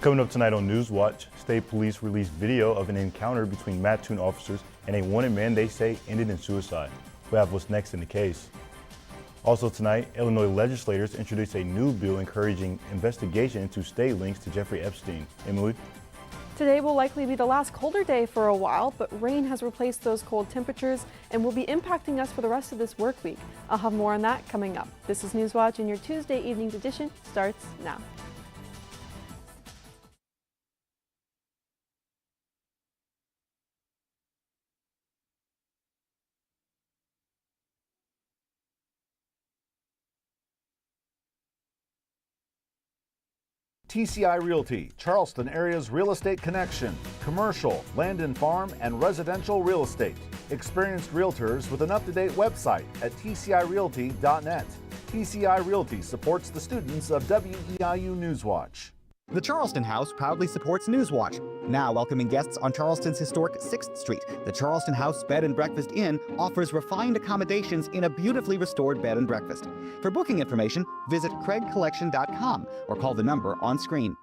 Coming up tonight on News Watch, State Police released video of an encounter between Mattoon officers and a wanted man they say ended in suicide. We'll have what's next in the case. Also tonight, Illinois legislators introduced a new bill encouraging investigation into state links to Jeffrey Epstein. Emily? Today will likely be the last colder day for a while, but rain has replaced those cold temperatures and will be impacting us for the rest of this work week. I'll have more on that coming up. This is News Watch, and your Tuesday evening's edition starts now. TCI Realty, Charleston area's real estate connection, commercial, land and farm, and residential real estate. Experienced realtors with an up-to-date website at tcirealty.net. TCI Realty supports the students of WEIU Newswatch. The Charleston House proudly supports Newswatch. Now welcoming guests on Charleston's historic 6th Street, the Charleston House Bed and Breakfast Inn offers refined accommodations in a beautifully restored bed and breakfast. For booking information, visit craigcollection.com or call the number on screen.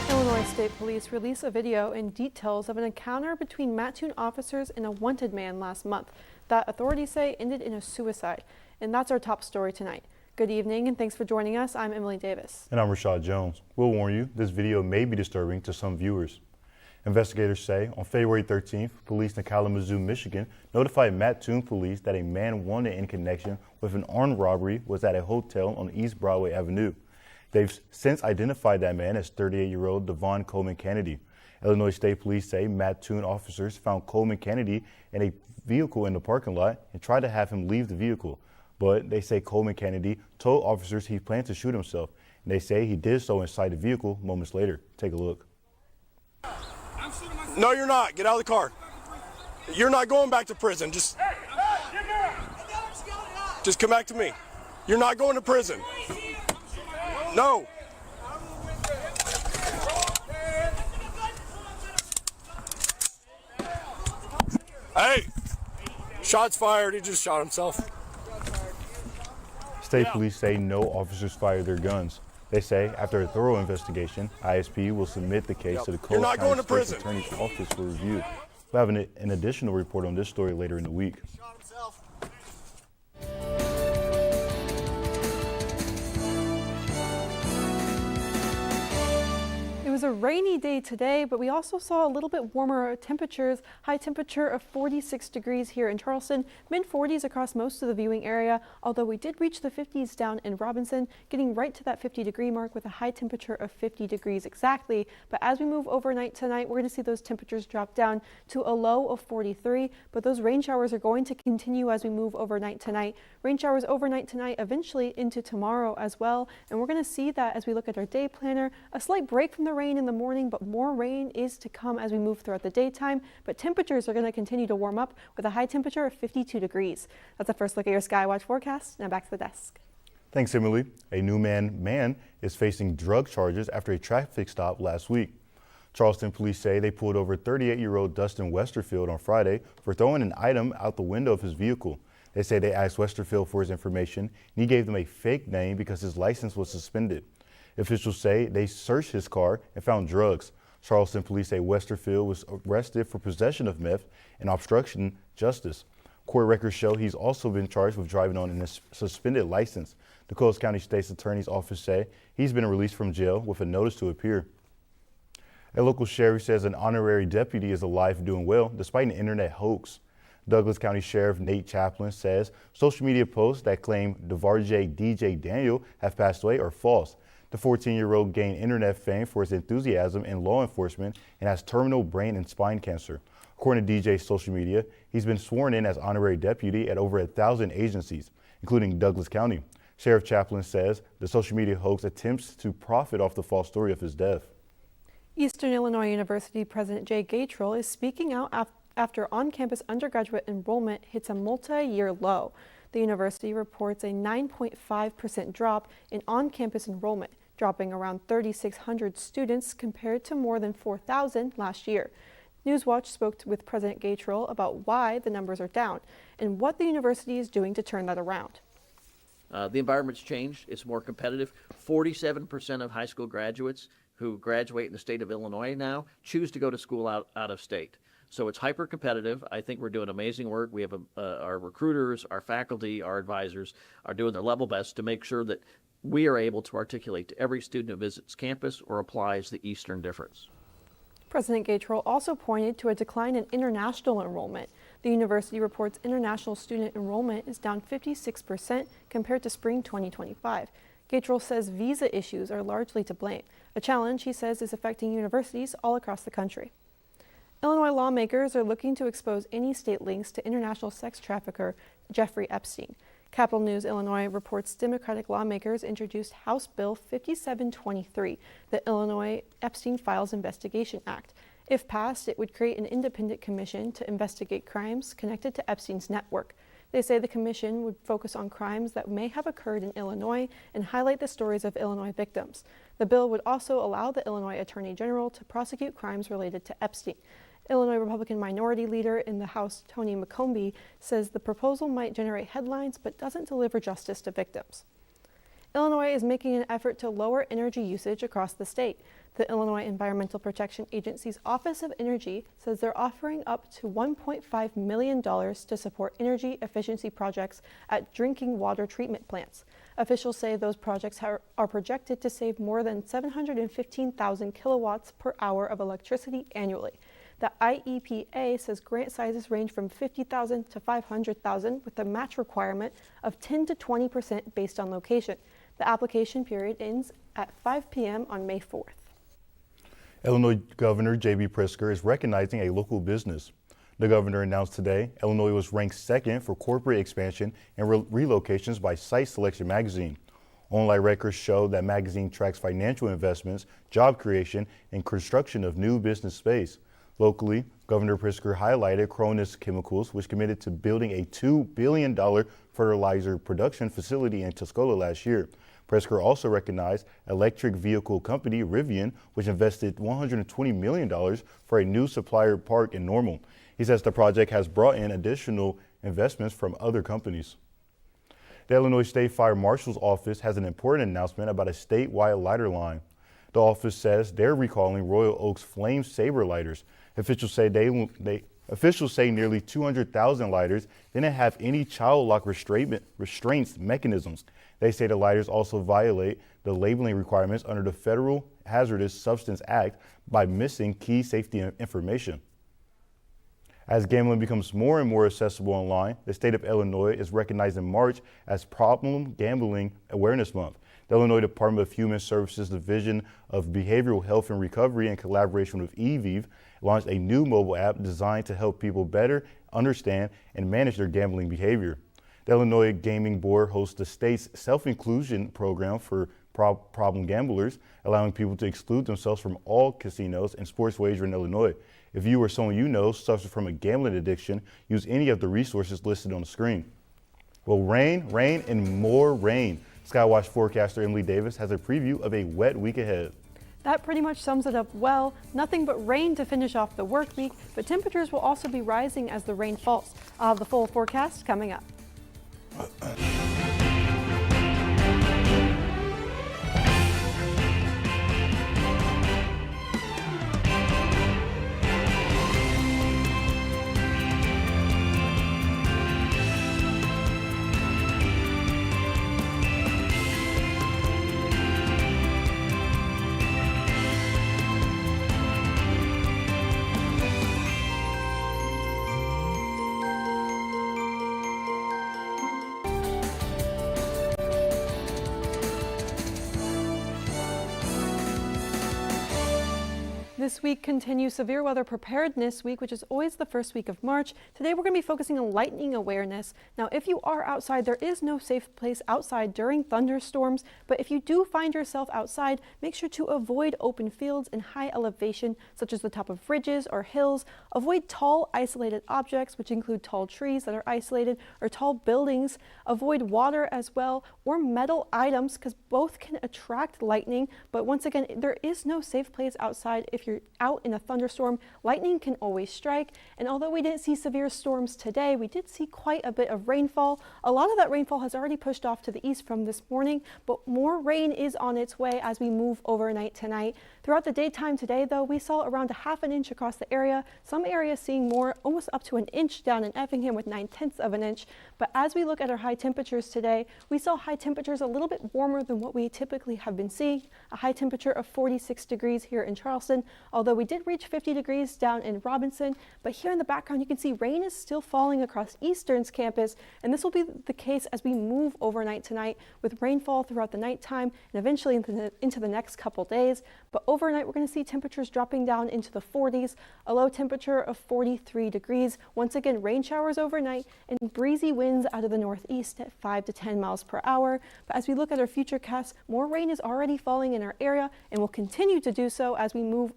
Illinois State Police released a video and details of an encounter between Mattoon officers and a wanted man last month that authorities say ended in a suicide. And that's our top story tonight. Good evening and thanks for joining us. I'm Emily Davis. And I'm Rashad Jones. We'll warn you, this video may be disturbing to some viewers. Investigators say on February 13th, police in Kalamazoo, Michigan notified Mattoon police that a man wanted in connection with an armed robbery was at a hotel on East Broadway Avenue. They've since identified that man as 38-year-old Devon Coleman Kennedy. Illinois State Police say Mattoon officers found Coleman Kennedy in a vehicle in the parking lot and tried to have him leave the vehicle. But they say Coleman Kennedy told officers he planned to shoot himself, and they say he did so inside the vehicle moments later. Take a look. No, you're not. Get out of the car. You're not going back to prison. Just come back to me. You're not going to prison. No. Hey, shots fired. He just shot himself. State police say no officers fired their guns. They say after a thorough investigation, ISP will submit the case to the Cole County State's Attorney's Office for review. We'll have an additional report on this story later in the week. It was a rainy day today, but we also saw a little bit warmer temperatures. High temperature of 46 degrees here in Charleston, mid-40s across most of the viewing area, although we did reach the 50s down in Robinson, getting right to that 50-degree mark with a high temperature of 50 degrees exactly. But as we move overnight tonight, we're going to see those temperatures drop down to a low of 43, but those rain showers are going to continue as we move overnight tonight. Rain showers overnight tonight, eventually into tomorrow as well, and we're going to see that as we look at our day planner. A slight break from the rain in the morning, but more rain is to come as we move throughout the daytime. But temperatures are going to continue to warm up with a high temperature of 52 degrees. That's a first look at your Skywatch forecast. Now back to the desk. Thanks, Emily. A new man is facing drug charges after a traffic stop last week. Charleston police say they pulled over 38-year-old Dustin Westerfield on Friday for throwing an item out the window of his vehicle. They say they asked Westerfield for his information, and he gave them a fake name because his license was suspended. Officials say they searched his car and found drugs. Charleston police say Westerfield was arrested for possession of meth and obstruction justice. Court records show he's also been charged with driving on a suspended license. The Coles County State's Attorney's Office say he's been released from jail with a notice to appear. A local sheriff says an honorary deputy is alive and doing well despite an internet hoax. Douglas County Sheriff Nate Chaplin says social media posts that claim DeVarjay DJ Daniel have passed away are false. The 14-year-old gained internet fame for his enthusiasm in law enforcement and has terminal brain and spine cancer. According to DJ's social media, he's been sworn in as honorary deputy at over 1,000 agencies, including Douglas County. Sheriff Chaplin says the social media hoax attempts to profit off the false story of his death. Eastern Illinois University President Jay Gatrell is speaking out after on-campus undergraduate enrollment hits a multi-year low. The university reports a 9.5% drop in on-campus enrollment dropping around 3,600 students compared to more than 4,000 last year. Newswatch spoke with President Gatrell about why the numbers are down and what the university is doing to turn that around. The environment's changed. It's more competitive. 47% of high school graduates who graduate in the state of Illinois now choose to go to school out of state. So it's hyper competitive. I think we're doing amazing work. We have our recruiters, our faculty, our advisors are doing their level best to make sure that we are able to articulate to every student who visits campus or applies the Eastern difference. President Gatrell also pointed to a decline in international enrollment. The university reports international student enrollment is down 56% compared to spring 2025. Gatrell says visa issues are largely to blame, a challenge he says is affecting universities all across the country. Illinois lawmakers are looking to expose any state links to international sex trafficker Jeffrey Epstein. Capital News Illinois reports Democratic lawmakers introduced House Bill 5723, the Illinois Epstein Files Investigation Act. If passed, it would create an independent commission to investigate crimes connected to Epstein's network. They say the commission would focus on crimes that may have occurred in Illinois and highlight the stories of Illinois victims. The bill would also allow the Illinois Attorney General to prosecute crimes related to Epstein. Illinois Republican Minority Leader in the House, Tony McCombie, says the proposal might generate headlines but doesn't deliver justice to victims. Illinois is making an effort to lower energy usage across the state. The Illinois Environmental Protection Agency's Office of Energy says they're offering up to $1.5 million to support energy efficiency projects at drinking water treatment plants. Officials say those projects are projected to save more than 715,000 kilowatts per hour of electricity annually. The IEPA says grant sizes range from $50,000 to $500,000 with a match requirement of 10 to 20% based on location. The application period ends at 5 p.m. on May 4th. Illinois Governor J.B. Pritzker is recognizing a local business. The governor announced today Illinois was ranked second for corporate expansion and relocations by Site Selection magazine. Online records show that magazine tracks financial investments, job creation, and construction of new business space. Locally, Governor Pritzker highlighted Cronus Chemicals, which committed to building a $2 billion fertilizer production facility in Tuscola last year. Pritzker also recognized electric vehicle company Rivian, which invested $120 million for a new supplier park in Normal. He says the project has brought in additional investments from other companies. The Illinois State Fire Marshal's office has an important announcement about a statewide lighter line. The office says they're recalling Royal Oak's Flame Saber lighters. Officials say nearly 200,000 lighters didn't have any child lock restraints mechanisms. They say the lighters also violate the labeling requirements under the Federal Hazardous Substance Act by missing key safety information. As gambling becomes more and more accessible online, the state of Illinois is recognizing March as Problem Gambling Awareness Month. The Illinois Department of Human Services Division of Behavioral Health and Recovery, in collaboration with EVIV, launched a new mobile app designed to help people better understand and manage their gambling behavior. The Illinois Gaming Board hosts the state's self-inclusion program for problem gamblers, allowing people to exclude themselves from all casinos and sports wagering in Illinois. If you or someone you know suffers from a gambling addiction, use any of the resources listed on the screen. Well, rain, and more rain. Skywatch forecaster Emily Davis has a preview of a wet week ahead. That pretty much sums it up well. Nothing but rain to finish off the work week, but temperatures will also be rising as the rain falls. I'll have the full forecast coming up. This week continues Severe Weather Preparedness Week, which is always the first week of March. Today we're going to be focusing on lightning awareness. Now, if you are outside, there is no safe place outside during thunderstorms, but if you do find yourself outside, make sure to avoid open fields in high elevation, such as the top of ridges or hills. Avoid tall, isolated objects, which include tall trees that are isolated or tall buildings. Avoid water as well, or metal items, because both can attract lightning. But once again, there is no safe place outside. If you're out in a thunderstorm, lightning can always strike. And although we didn't see severe storms today, we did see quite a bit of rainfall. A lot of that rainfall has already pushed off to the east from this morning, but more rain is on its way as we move overnight tonight. Throughout the daytime today, though, we saw around a ½ inch across the area. Some areas seeing more, almost up to an inch down in Effingham with 9/10 of an inch. But as we look at our high temperatures today, we saw high temperatures a little bit warmer than what we typically have been seeing. A high temperature of 46 degrees here in Charleston, although we did reach 50 degrees down in Robinson. But here in the background, you can see rain is still falling across Eastern's campus, and this will be the case as we move overnight tonight, with rainfall throughout the nighttime and eventually into the next couple days. But overnight, we're going to see temperatures dropping down into the 40s, a low temperature of 43 degrees. Once again, rain showers overnight and breezy winds out of the northeast at 5 to 10 miles per hour. But as we look at our future casts, more rain is already falling in our area and will continue to do so as we move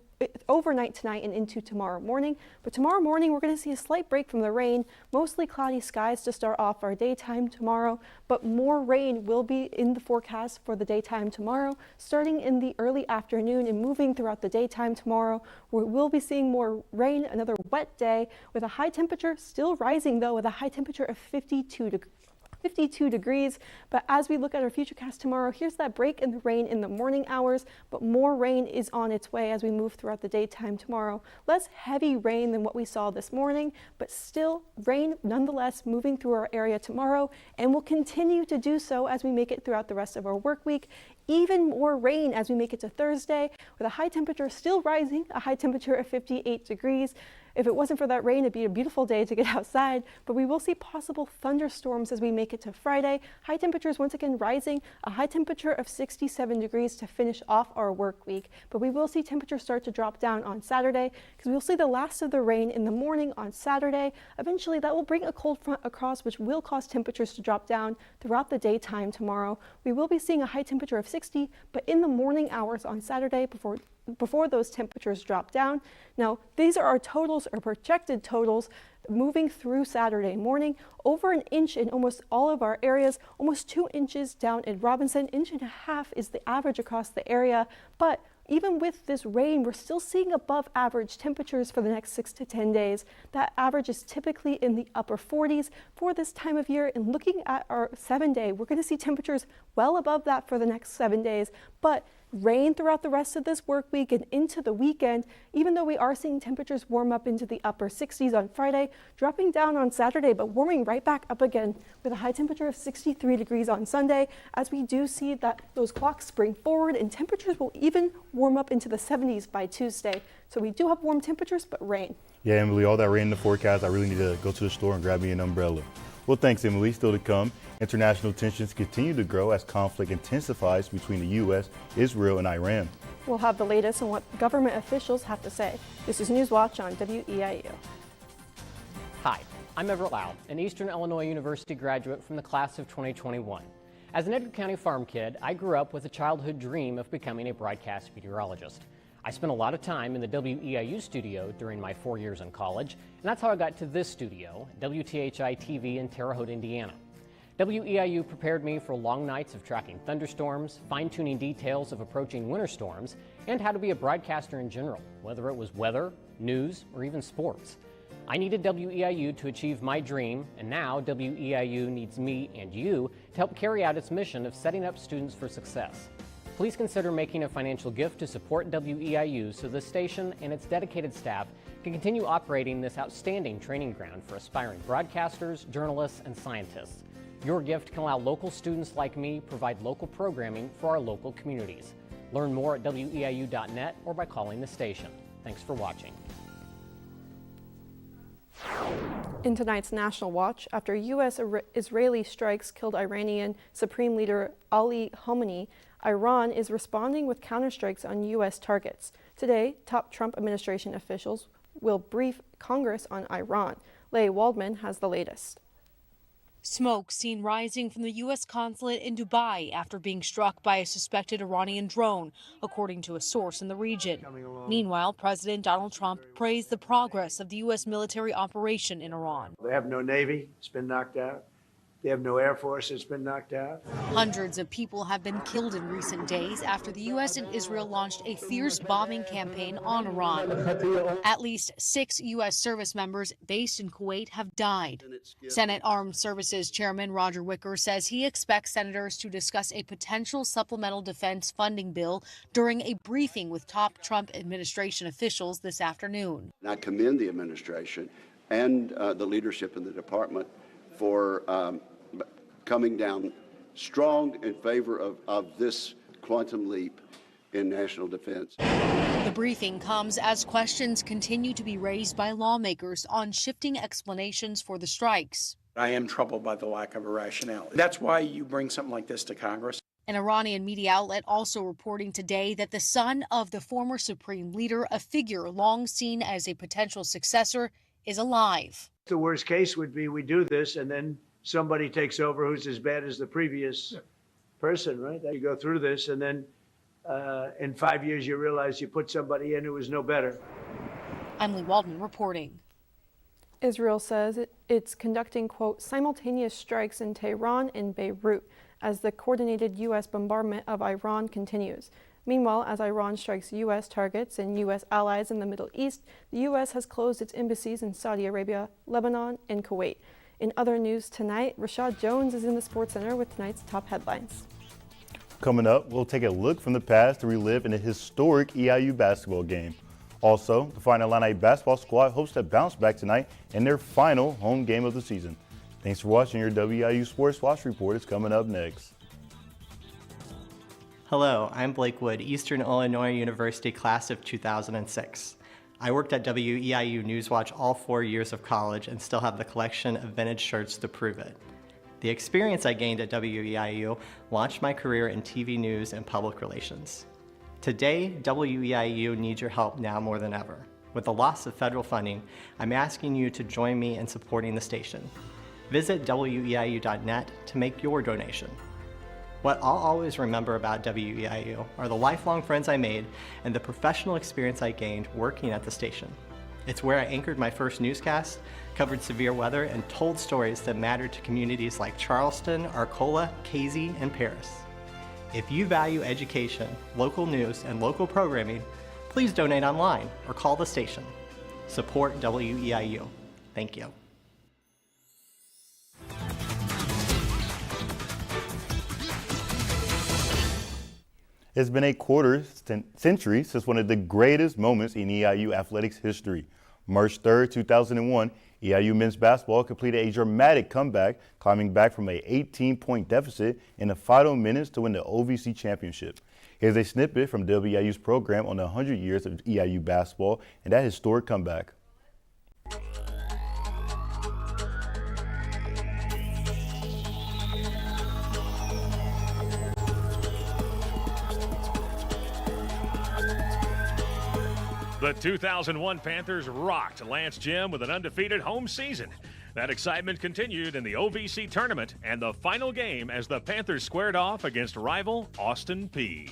overnight tonight and into tomorrow morning. But tomorrow morning, we're going to see a slight break from the rain, mostly cloudy skies to start off our daytime tomorrow, but more rain will be in the forecast for the daytime tomorrow, starting in the early afternoon and moving throughout the daytime tomorrow. We will be seeing more rain, another wet day with a high temperature still rising though, with a high temperature of 52 degrees. But as we look at our futurecast tomorrow, here's that break in the rain in the morning hours, but more rain is on its way as we move throughout the daytime tomorrow. Less heavy rain than what we saw this morning, but still rain nonetheless moving through our area tomorrow, and will continue to do so as we make it throughout the rest of our work week. Even more rain as we make it to Thursday, with a high temperature still rising, a high temperature of 58 degrees. If it wasn't for that rain, it'd be a beautiful day to get outside, but we will see possible thunderstorms as we make it to Friday. High temperatures once again rising, a high temperature of 67 degrees to finish off our work week. But we will see temperatures start to drop down on Saturday, because we'll see the last of the rain in the morning on Saturday. Eventually, that will bring a cold front across, which will cause temperatures to drop down throughout the daytime tomorrow. We will be seeing a high temperature of 60, but in the morning hours on Saturday before those temperatures drop down. Now, these are our totals, or projected totals, moving through Saturday morning. Over an inch in almost all of our areas, almost 2 inches down in Robinson. 1.5 inches is the average across the area. But even with this rain, we're still seeing above average temperatures for the next 6 to 10 days. That average is typically in the upper 40s for this time of year. And looking at our 7-day, we're going to see temperatures well above that for the next 7 days. But rain throughout the rest of this work week and into the weekend, even though we are seeing temperatures warm up into the upper 60s on Friday, dropping down on Saturday, but warming right back up again with a high temperature of 63 degrees on Sunday, as we do see that those clocks spring forward and temperatures will even warm up into the 70s by Tuesday. So we do have warm temperatures, but rain. Yeah, Emily, all that rain in the forecast, I really need to go to the store and grab me an umbrella. Well, thanks, Emily. Still to come, international tensions continue to grow as conflict intensifies between the U.S., Israel, and Iran. We'll have the latest on what government officials have to say. This is Newswatch on WEIU. Hi, I'm Everett Lau, an Eastern Illinois University graduate from the class of 2021. As an Edgar County farm kid, I grew up with a childhood dream of becoming a broadcast meteorologist. I spent a lot of time in the WEIU studio during my 4 years in college, and that's how I got to this studio, WTHI-TV in Terre Haute, Indiana. WEIU prepared me for long nights of tracking thunderstorms, fine-tuning details of approaching winter storms, and how to be a broadcaster in general, whether it was weather, news, or even sports. I needed WEIU to achieve my dream, and now WEIU needs me and you to help carry out its mission of setting up students for success. Please consider making a financial gift to support WEIU so the station and its dedicated staff can continue operating this outstanding training ground for aspiring broadcasters, journalists, and scientists. Your gift can allow local students like me provide local programming for our local communities. Learn more at weiu.net or by calling the station. Thanks for watching. In tonight's National Watch, after U.S.-Israeli strikes killed Iranian Supreme Leader Ali Khamenei, Iran is responding with counterstrikes on U.S. targets. Today, top Trump administration officials will brief Congress on Iran. Leigh Waldman has the latest. Smoke seen rising from the U.S. consulate in Dubai after being struck by a suspected Iranian drone, according to a source in the region. Meanwhile, President Donald Trump praised the progress of the U.S. military operation in Iran. They have no Navy, it's been knocked out. They have no Air Force, it's been knocked out. Hundreds of people have been killed in recent days after the U.S. and Israel launched a fierce bombing campaign on Iran. At least 6 U.S. service members based in Kuwait have died. Senate Armed Services Chairman Roger Wicker says he expects senators to discuss a potential supplemental defense funding bill during a briefing with top Trump administration officials this afternoon. I commend the administration and the leadership in the department for coming down strong in favor of this quantum leap in national defense. The briefing comes as questions continue to be raised by lawmakers on shifting explanations for the strikes. I am troubled by the lack of a rationale. That's why you bring something like this to Congress. An Iranian media outlet also reporting today that the son of the former supreme leader, a figure long seen as a potential successor, is alive. The worst case would be we do this and then somebody takes over who's as bad as the previous person, right? You go through this and then in 5 years you realize you put somebody in who was no better. I'm Leigh Waldman reporting. Israel says it's conducting, quote, simultaneous strikes in Tehran and Beirut as the coordinated U.S. bombardment of Iran continues. Meanwhile, as Iran strikes U.S. targets and U.S. allies in the Middle East, the U.S. has closed its embassies in Saudi Arabia, Lebanon, and Kuwait. In other news tonight, Rashad Jones is in the Sports Center with tonight's top headlines. Coming up, we'll take a look from the past to relive in a historic EIU basketball game. Also, the Fine Illini basketball squad hopes to bounce back tonight in their final home game of the season. Thanks for watching. Your WEIU Sports Watch Report is coming up next. Hello, I'm Blake Wood, Eastern Illinois University class of 2006. I worked at WEIU Newswatch all 4 years of college and still have the collection of vintage shirts to prove it. The experience I gained at WEIU launched my career in TV news and public relations. Today, WEIU needs your help now more than ever. With the loss of federal funding, I'm asking you to join me in supporting the station. Visit WEIU.net to make your donation. What I'll always remember about WEIU are the lifelong friends I made and the professional experience I gained working at the station. It's where I anchored my first newscast, covered severe weather, and told stories that mattered to communities like Charleston, Arcola, Casey, and Paris. If you value education, local news, and local programming, please donate online or call the station. Support WEIU. Thank you. It's been a quarter century since one of the greatest moments in EIU athletics history. March 3rd, 2001, EIU men's basketball completed a dramatic comeback, climbing back from an 18-point deficit in the final minutes to win the OVC championship. Here's a snippet from WEIU's program on the 100 years of EIU basketball and that historic comeback. The 2001 Panthers rocked Lance Gym with an undefeated home season. That excitement continued in the OVC tournament and the final game as the Panthers squared off against rival Austin Peay.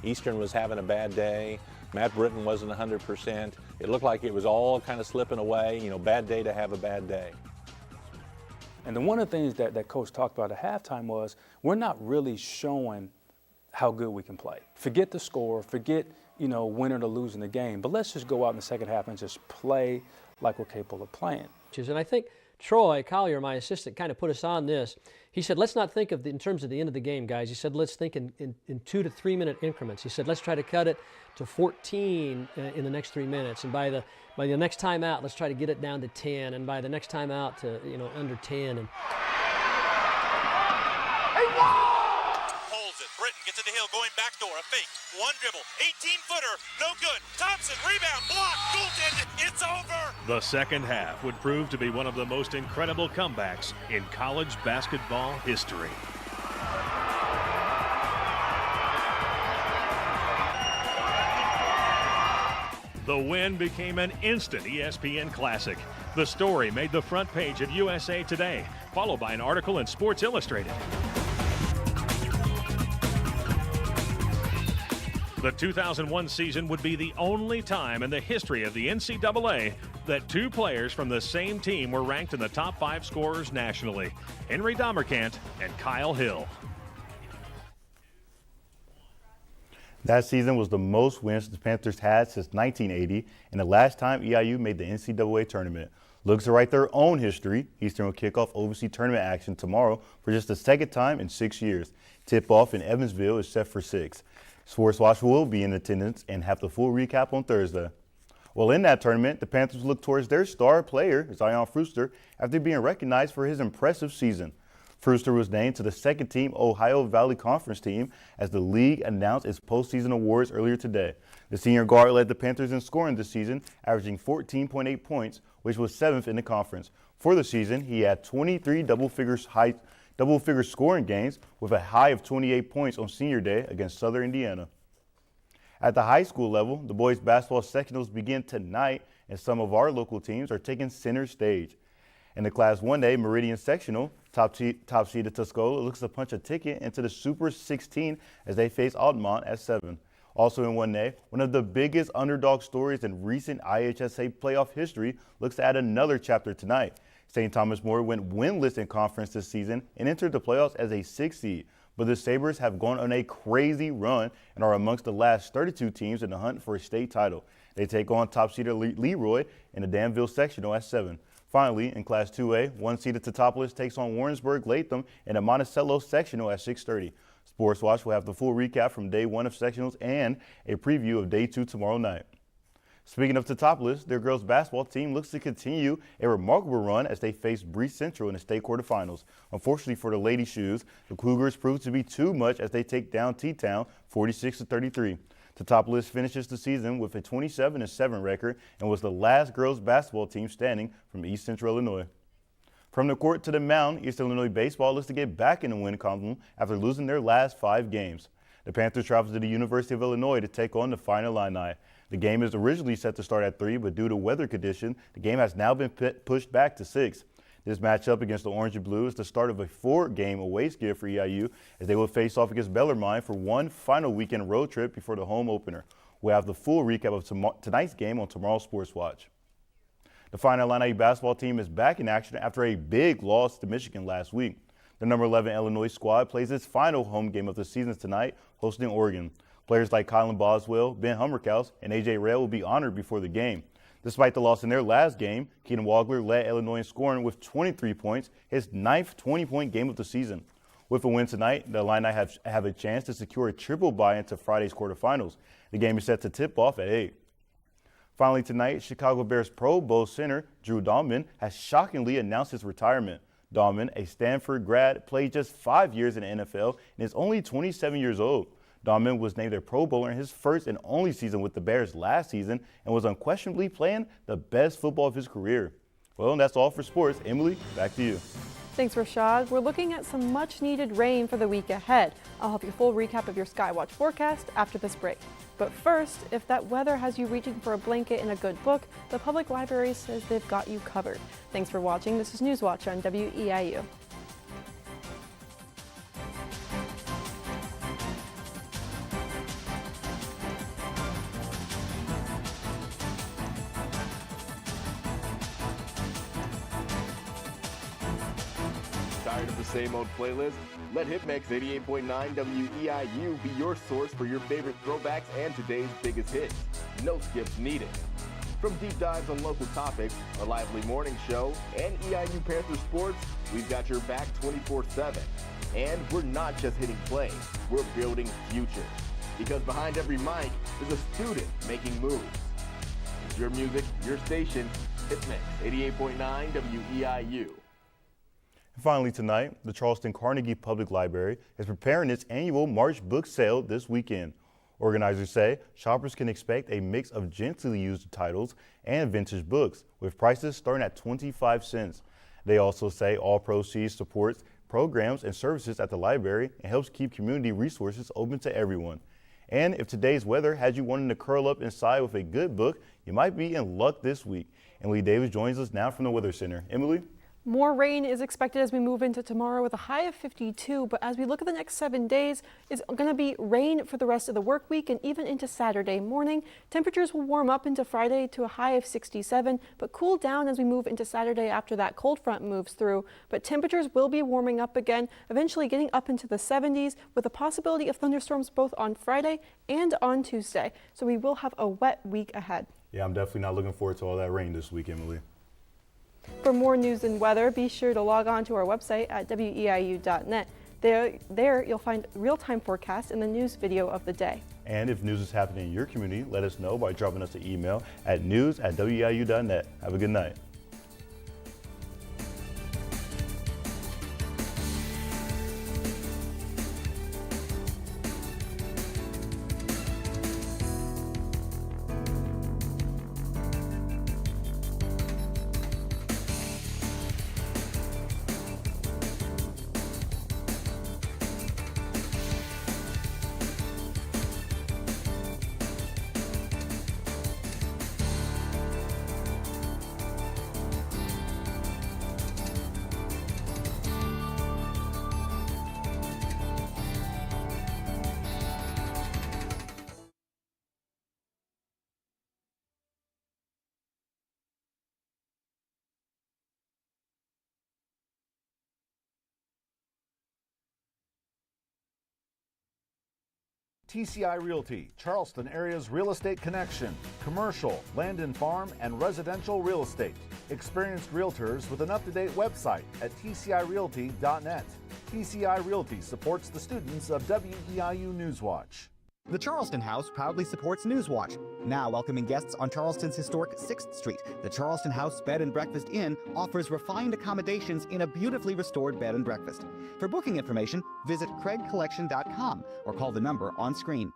Eastern was having a bad day. Matt Britton wasn't 100%. It looked like it was all kind of slipping away. You know, bad day to have a bad day. And then one of the things that Coach talked about at halftime was we're not really showing how good we can play. Forget the score, forget, winning or losing the game, but let's just go out in the second half and just play like we're capable of playing. And I think Troy Collier, my assistant, kind of put us on this. He said, let's not think of in terms of the end of the game, guys. He said, let's think in 2 to 3 minute increments. He said, let's try to cut it to 14 in the next 3 minutes. And by the next time out, let's try to get it down to 10. And by the next time out to, under 10. And holds it. Britton gets to the hill, going back door, a fake. One dribble, 18-footer, no good. Thompson, rebound, block, goaltended. It's over. The second half would prove to be one of the most incredible comebacks in college basketball history. The win became an instant ESPN classic. The story made the front page of USA Today, followed by an article in Sports Illustrated. The 2001 season would be the only time in the history of the NCAA that two players from the same team were ranked in the top 5 scorers nationally, Henry Damerkant and Kyle Hill. That season was the most wins the Panthers had since 1980 and the last time EIU made the NCAA tournament. Looks to write their own history. Eastern will kick off OVC tournament action tomorrow for just the second time in 6 years. Tip-off in Evansville is set for 6. Sports Watch will be in attendance and have the full recap on Thursday. Well, in that tournament, the Panthers look towards their star player, Zion Fruster, after being recognized for his impressive season. Fruster was named to the second-team Ohio Valley Conference team as the league announced its postseason awards earlier today. The senior guard led the Panthers in scoring this season, averaging 14.8 points, which was 7th in the conference. For the season, he had 23 double-figure scoring games with a high of 28 points on senior day against Southern Indiana. At the high school level, the boys basketball sectionals begin tonight, and some of our local teams are taking center stage. In the Class 1A Meridian sectional, top seed of Tuscola looks to punch a ticket into the Super 16 as they face Altamont at 7. Also in 1A, one of the biggest underdog stories in recent IHSA playoff history looks to add another chapter tonight. St. Thomas More went winless in conference this season and entered the playoffs as a 6th seed. But the Sabres have gone on a crazy run and are amongst the last 32 teams in the hunt for a state title. They take on top seeder Leroy in the Danville sectional at 7. Finally, in Class 2A, 1-seeded Teutopolis takes on Warrensburg Latham in the Monticello sectional at 6:30. Sports Watch will have the full recap from day 1 of sectionals and a preview of day 2 tomorrow night. Speaking of Teutopolis, their girls basketball team looks to continue a remarkable run as they face Bree Central in the state quarterfinals. Unfortunately for the Lady Shoes, the Cougars proved to be too much as they take down T-Town 46-33. Teutopolis finishes the season with a 27-7 record and was the last girls basketball team standing from East Central Illinois. From the court to the mound, East Illinois baseball looks to get back in the win column after losing their last 5 games. The Panthers travel to the University of Illinois to take on the Fine Illini. The game is originally set to start at 3, but due to weather condition, the game has now been pushed back to 6. This matchup against the Orange and Blue is the start of a 4-game away skid for EIU as they will face off against Bellarmine for one final weekend road trip before the home opener. We'll have the full recap of tonight's game on tomorrow's Sports Watch. The Fine Illini basketball team is back in action after a big loss to Michigan last week. The number 11 Illinois squad plays its final home game of the season tonight, hosting Oregon. Players like Colin Boswell, Ben Hummerkaus, and A.J. Rail will be honored before the game. Despite the loss in their last game, Keenan Wagler led Illinois in scoring with 23 points, his 9th 20-point game of the season. With a win tonight, the Illini have a chance to secure a triple bye into Friday's quarterfinals. The game is set to tip off at 8. Finally tonight, Chicago Bears Pro Bowl center Drew Dalman has shockingly announced his retirement. Dalman, a Stanford grad, played just 5 years in the NFL and is only 27 years old. Dalman was named a Pro Bowler in his first and only season with the Bears last season and was unquestionably playing the best football of his career. Well, and that's all for sports. Emily, back to you. Thanks, Rashad. We're looking at some much-needed rain for the week ahead. I'll have your full recap of your Skywatch forecast after this break. But first, if that weather has you reaching for a blanket and a good book, the public library says they've got you covered. Thanks for watching. This is Newswatch on WEIU. Tired of the same old playlist? Let Hitmix 88.9 WEIU be your source for your favorite throwbacks and today's biggest hits. No skips needed. From deep dives on local topics, a lively morning show, and EIU Panther sports, we've got your back 24/7. And we're not just hitting play, we're building futures. Because behind every mic is a student making moves. It's your music, your station, Hitmix 88.9 WEIU. And finally tonight, the Charleston Carnegie Public Library is preparing its annual March book sale this weekend. Organizers say shoppers can expect a mix of gently used titles and vintage books, with prices starting at 25 cents. They also say all proceeds supports programs and services at the library and helps keep community resources open to everyone. And if today's weather has you wanting to curl up inside with a good book, you might be in luck this week. Emily Davis joins us now from the Weather Center. Emily? More rain is expected as we move into tomorrow with a high of 52, but as we look at the next 7 days, it's going to be rain for the rest of the work week and even into Saturday morning. Temperatures will warm up into Friday to a high of 67, but cool down as we move into Saturday after that cold front moves through. But temperatures will be warming up again, eventually getting up into the 70s with a possibility of thunderstorms both on Friday and on Tuesday. So we will have a wet week ahead. Yeah, I'm definitely not looking forward to all that rain this week, Emily. For more news and weather, be sure to log on to our website at weiu.net. There you'll find real-time forecasts and the news video of the day. And if news is happening in your community, let us know by dropping us an email at news@weiu.net. Have a good night. TCI Realty, Charleston area's real estate connection, commercial, land and farm, and residential real estate. Experienced realtors with an up-to-date website at tcirealty.net. TCI Realty supports the students of WEIU Newswatch. The Charleston House proudly supports Newswatch. Now welcoming guests on Charleston's historic 6th Street, the Charleston House Bed and Breakfast Inn offers refined accommodations in a beautifully restored bed and breakfast. For booking information, visit craigcollection.com or call the number on screen.